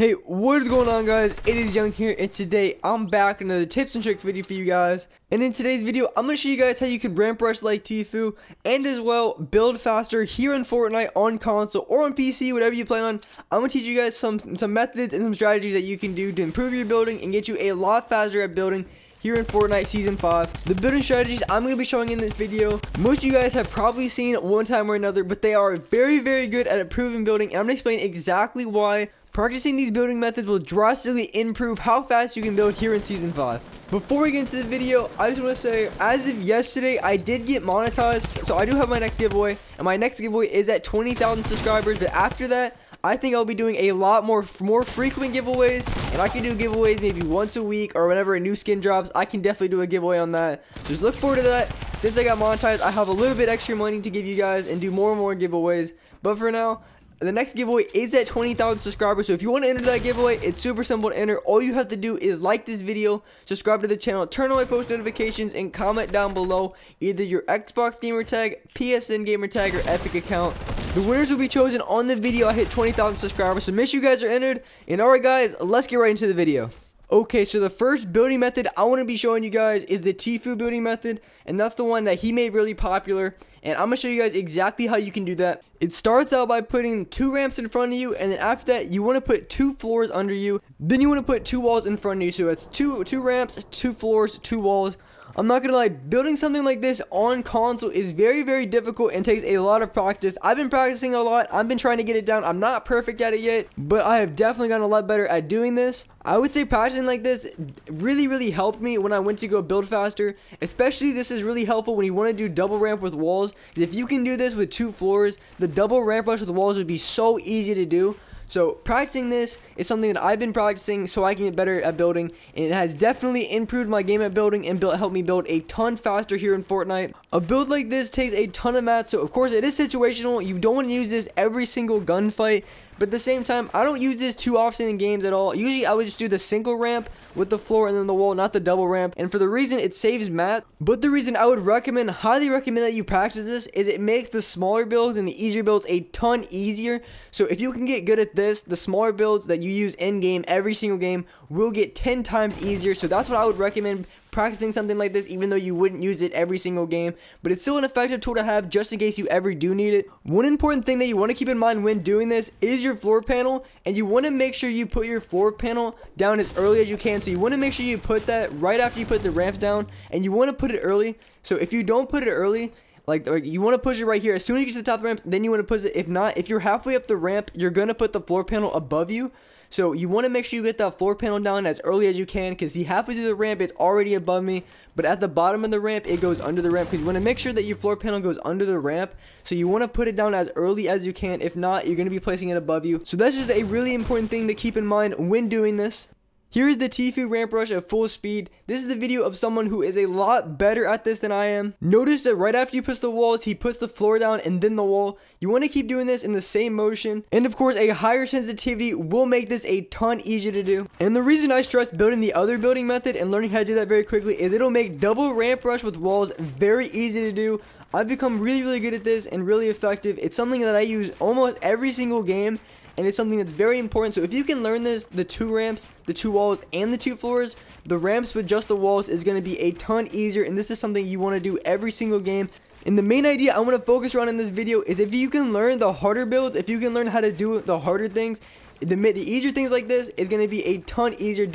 Hey, what is going on, guys? It is Young here, and today I'm back with another tips and tricks video for you guys. And in today's video, I'm going to show you guys how you can ramp rush like Tfue, and as well build faster here in Fortnite on console or on PC, whatever you play on. I'm going to teach you guys some methods and some strategies that you can do to improve your building and get you a lot faster at building here in Fortnite Season 5. The building strategies I'm going to be showing in this video, most of you guys have probably seen one time or another, but they are very, very good at improving building, and I'm going to explain exactly why practicing these building methods will drastically improve how fast you can build here in Season 5. Before we get into the video, I just want to say, as of yesterday, I did get monetized, so I do have my next giveaway, and my next giveaway is at 20,000 subscribers, but after that, I think I'll be doing a lot more frequent giveaways, and I can do giveaways maybe once a week, or whenever a new skin drops, I can definitely do a giveaway on that. Just look forward to that. Since I got monetized, I have a little bit extra money to give you guys and do more and more giveaways, but for now, the next giveaway is at 20,000 subscribers, so if you want to enter that giveaway, it's super simple to enter. All you have to do is like this video, subscribe to the channel, turn on my post notifications, and comment down below either your Xbox gamer tag, PSN gamer tag, or Epic account. The winners will be chosen on the video I hit 20,000 subscribers, so make sure you guys are entered. And alright guys, let's get right into the video. Okay, so the first building method I want to be showing you guys is the Tfue building method, and that's the one that he made really popular, and I'm going to show you guys exactly how you can do that. It starts out by putting 2 ramps in front of you, and then after that, you want to put 2 floors under you, then you want to put 2 walls in front of you, so it's two ramps, 2 floors, 2 walls. I'm not gonna lie, building something like this on console is very, very difficult and takes a lot of practice. I've been practicing a lot. I've been trying to get it down. I'm not perfect at it yet, but I have definitely gotten a lot better at doing this. I would say practicing like this really, really helped me when I went to go build faster. Especially this is really helpful when you want to do double ramp with walls. If you can do this with 2 floors, the double ramp rush with walls would be so easy to do. So practicing this is something that I've been practicing so I can get better at building, and it has definitely improved my game at building and helped me build a ton faster here in Fortnite. A build like this takes a ton of mats, so of course it is situational. You don't want to use this every single gunfight, but at the same time, I don't use this too often in games at all. Usually I would just do the single ramp with the floor and then the wall, not the double ramp. And for the reason it saves mat, but the reason I would highly recommend that you practice this is it makes the smaller builds and the easier builds a ton easier. So if you can get good at this, the smaller builds that you use in game every single game will get 10 times easier. So that's what I would recommend, practicing something like this, even though you wouldn't use it every single game, but it's still an effective tool to have just in case you ever do need it. One important thing that you want to keep in mind when doing this is your floor panel, and you want to make sure you put your floor panel down as early as you can. So you want to make sure you put that right after you put the ramps down, and you want to put it early. So if you don't put it early, like you want to push it right here as soon as you get to the top of the ramp, then you want to push it. If not, if you're halfway up the ramp, you're going to put the floor panel above you. So you want to make sure you get that floor panel down as early as you can, because see, halfway through the ramp it's already above me, but at the bottom of the ramp it goes under the ramp, because you want to make sure that your floor panel goes under the ramp. So you want to put it down as early as you can. If not, you're going to be placing it above you. So that's just a really important thing to keep in mind when doing this. Here is the Tfue Ramp Rush at full speed. This is the video of someone who is a lot better at this than I am. Notice that right after you push the walls, he puts the floor down and then the wall. You want to keep doing this in the same motion. And of course, a higher sensitivity will make this a ton easier to do. And the reason I stress building the other building method and learning how to do that very quickly is it'll make double ramp rush with walls very easy to do. I've become really, really good at this and really effective. It's something that I use almost every single game, and it's something that's very important. So if you can learn this, the 2 ramps, the 2 walls, and the 2 floors, the ramps with just the walls is going to be a ton easier, and this is something you want to do every single game. And the main idea I want to focus on in this video is if you can learn the harder builds, if you can learn how to do the harder things, the easier things like this is going to be a ton easier.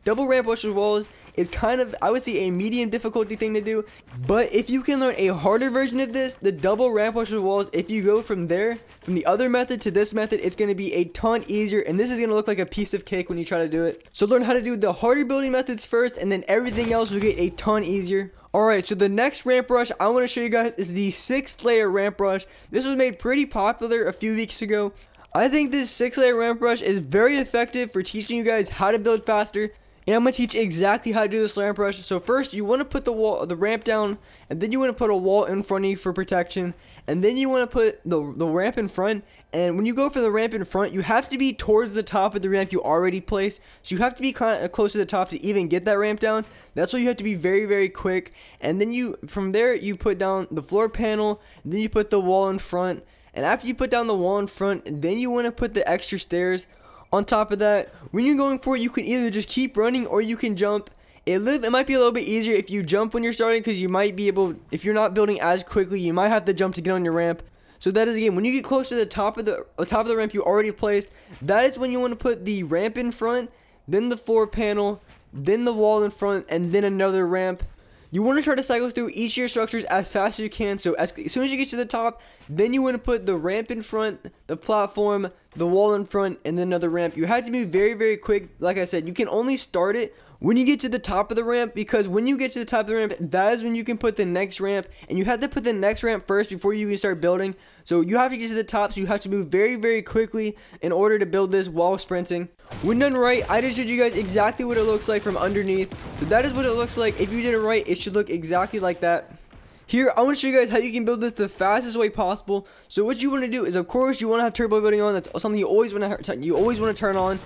Double ramp rush with walls is kind of, I would say, a medium difficulty thing to do. But if you can learn a harder version of this, the double ramp rush with walls, if you go from there, from the other method to this method, it's going to be a ton easier, and this is going to look like a piece of cake when you try to do it. So learn how to do the harder building methods first, and then everything else will get a ton easier. Alright, so the next ramp rush I want to show you guys is the 6-layer ramp rush. This was made pretty popular a few weeks ago. I think this 6-layer ramp rush is very effective for teaching you guys how to build faster. And I'm going to teach exactly how to do this ramp rush. So first, you want to put the ramp down, and then you want to put a wall in front of you for protection, and then you want to put the ramp in front. And when you go for the ramp in front, you have to be towards the top of the ramp you already placed. So you have to be kind of close to the top to even get that ramp down. That's why you have to be very, very quick. And then from there, you put down the floor panel, and then you put the wall in front. And after you put down the wall in front, then you want to put the extra stairs On top of that, when you're going for it, you can either just keep running or you can jump. It might be a little bit easier if you jump when you're starting, because you might be able, if you're not building as quickly, you might have to jump to get on your ramp. So that is, again, when you get close to the top of the ramp you already placed, that is when you want to put the ramp in front, then the floor panel, then the wall in front, and then another ramp. You want to try to cycle through each of your structures as fast as you can. So as soon as you get to the top, then you want to put the ramp in front, the platform, the wall in front, and then another ramp. You have to be very, very quick. Like I said, you can only start it when you get to the top of the ramp, because when you get to the top of the ramp, that is when you can put the next ramp, and you have to put the next ramp first before you can start building. So you have to get to the top, so you have to move very, very quickly in order to build this while sprinting. When done right, I just showed you guys exactly what it looks like from underneath. So that is what it looks like. If you did it right, it should look exactly like that. Here, I want to show you guys how you can build this the fastest way possible. So what you want to do is, of course, you want to have turbo building on. That's something you always want to turn on.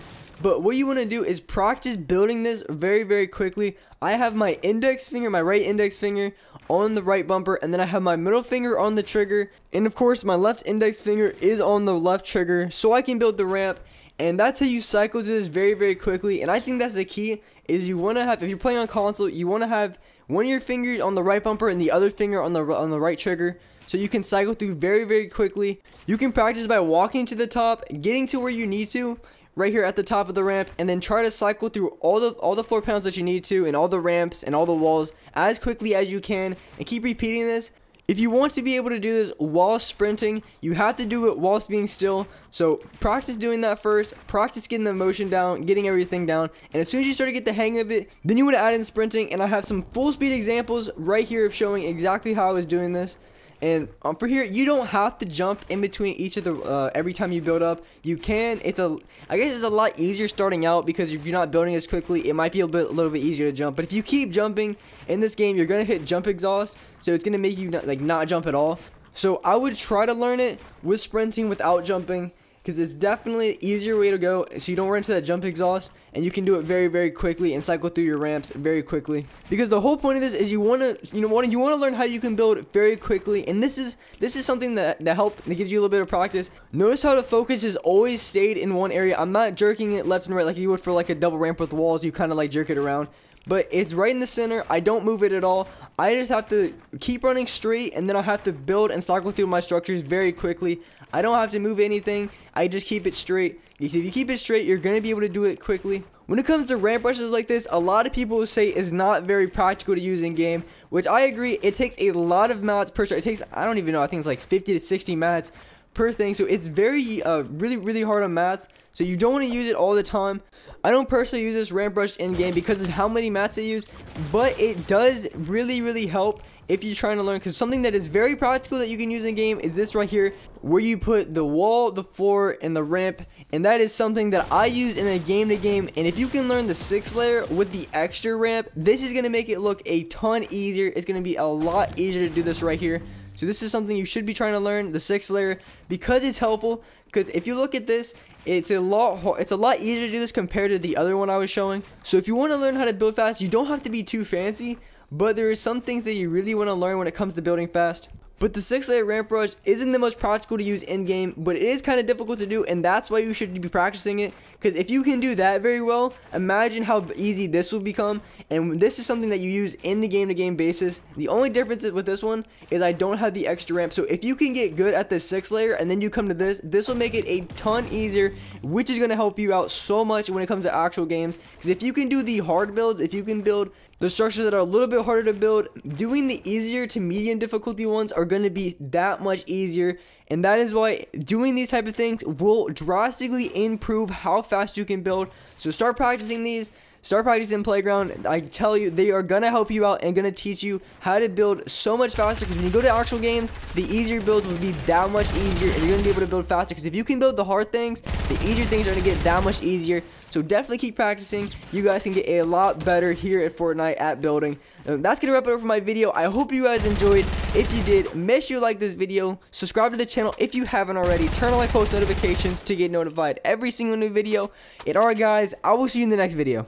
But what you want to do is practice building this very, very quickly. I have my index finger, my right index finger on the right bumper, and then I have my middle finger on the trigger, and of course my left index finger is on the left trigger, so I can build the ramp. And that's how you cycle through this very, very quickly. And I think that's the key, is you want to have, if you're playing on console, you want to have one of your fingers on the right bumper and the other finger on the right trigger, so you can cycle through very, very quickly. You can practice by walking to the top, getting to where you need to, right here at the top of the ramp, and then try to cycle through all the floor panels that you need to, and all the ramps and all the walls as quickly as you can, and keep repeating this. If you want to be able to do this while sprinting, you have to do it whilst being still. So practice doing that first, practice getting the motion down, getting everything down, and as soon as you start to get the hang of it, then you want to add in sprinting. And I have some full speed examples right here of showing exactly how I was doing this. And for here, you don't have to jump in between each of the every time you build up. You can. I guess it's a lot easier starting out, because if you're not building as quickly, it might be a little bit easier to jump. But if you keep jumping in this game, you're gonna hit jump exhaust, so it's gonna make you not jump at all. So I would try to learn it with sprinting without jumping, because it's definitely an easier way to go, so you don't run into that jump exhaust, and you can do it very, very quickly and cycle through your ramps very quickly. Because the whole point of this is you want to learn how you can build very quickly, and this is something that gives you a little bit of practice. Notice how the focus has always stayed in one area. I'm not jerking it left and right like you would for like a double ramp with walls. You kind of like jerk it around, but it's right in the center. I don't move it at all. I just have to keep running straight, and then I have to build and cycle through my structures very quickly. I don't have to move anything. I just keep it straight. If you keep it straight, you're going to be able to do it quickly. When it comes to ramp rushes like this, a lot of people say is not very practical to use in game, which I agree. It takes a lot of mats per shot. It takes, I don't even know, I think it's like 50 to 60 mats per thing. So it's very really, really hard on mats. So you don't want to use it all the time. I don't personally use this ramp rush in game because of how many mats I use, but it does really, really help if you're trying to learn, because something that is very practical that you can use in game is this right here, where you put the wall, the floor, and the ramp. And that is something that I use in a game to game. And if you can learn the 6th layer with the extra ramp, this is going to make it look a ton easier. It's going to be a lot easier to do this right here. So this is something you should be trying to learn, the 6th layer, because it's helpful. Because if you look at this, it's a lot easier to do this compared to the other one I was showing. So if you want to learn how to build fast, you don't have to be too fancy, but there are some things that you really want to learn when it comes to building fast. But the 6th layer ramp rush isn't the most practical to use in game, but it is kind of difficult to do, and that's why you should be practicing it. Because if you can do that very well, imagine how easy this will become. And this is something that you use in the game to game basis. The only difference with this one is I don't have the extra ramp. So if you can get good at the 6th layer and then you come to this will make it a ton easier, which is going to help you out so much when it comes to actual games. Because if you can do the hard builds, if you can build the structures that are a little bit harder to build, doing the easier to medium difficulty ones are going to be that much easier. And that is why doing these type of things will drastically improve how fast you can build. So start practicing these. Start practicing Playground. I tell you, they are going to help you out and going to teach you how to build so much faster. Because when you go to actual games, the easier builds will be that much easier. And you're going to be able to build faster. Because if you can build the hard things, the easier things are going to get that much easier. So definitely keep practicing. You guys can get a lot better here at Fortnite at building. That's going to wrap it up for my video. I hope you guys enjoyed. If you did, make sure you like this video. Subscribe to the channel if you haven't already. Turn on my post notifications to get notified every single new video. And alright guys, I will see you in the next video.